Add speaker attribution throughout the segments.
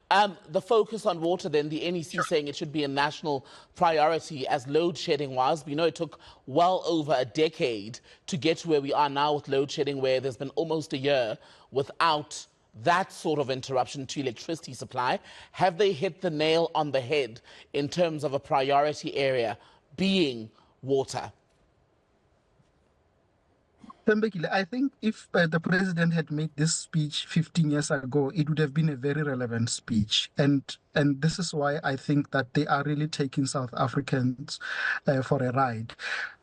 Speaker 1: The focus on water, then, the NEC saying it should be a national priority as load shedding was. We know it took well over a decade to get to where we are now with load shedding, where there's been almost a year without that sort of interruption to electricity supply. Have they hit the nail on the head in terms of a priority area being water?
Speaker 2: I think if the president had made this speech 15 years ago, it would have been a very relevant speech. And this is why I think that they are really taking South Africans for a ride.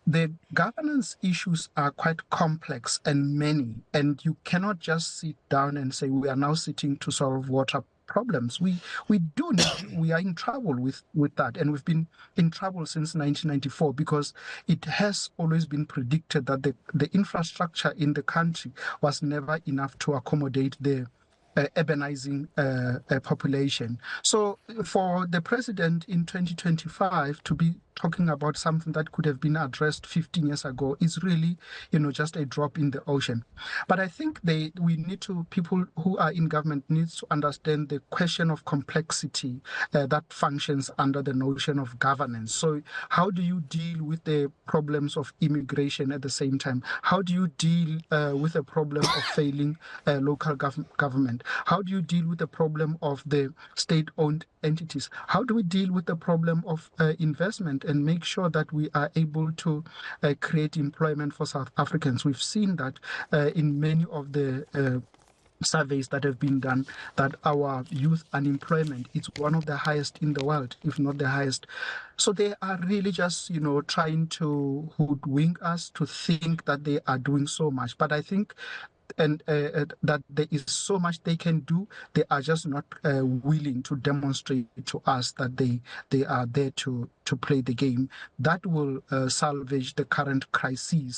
Speaker 2: The governance issues are quite complex and many, and you cannot just sit down and say we are now sitting to solve water problems. We are in trouble with that, and we've been in trouble since 1994 because it has always been predicted that the infrastructure in the country was never enough to accommodate the urbanizing population. So for the president in 2025 to be talking about something that could have been addressed 15 years ago is really, just a drop in the ocean. But I think people who are in government needs to understand the question of complexity that functions under the notion of governance. So how do you deal with the problems of immigration at the same time? How do you deal with the problem of failing local government? How do you deal with the problem of the state-owned entities? How do we deal with the problem of investment and make sure that we are able to create employment for South Africans? We've seen that in many of the surveys that have been done, that our youth unemployment is one of the highest in the world, if not the highest. So they are really just, trying to hoodwink us to think that they are doing so much. But I think that there is so much they can do. They are just not willing to demonstrate to us that they are there to play the game that will salvage the current crises.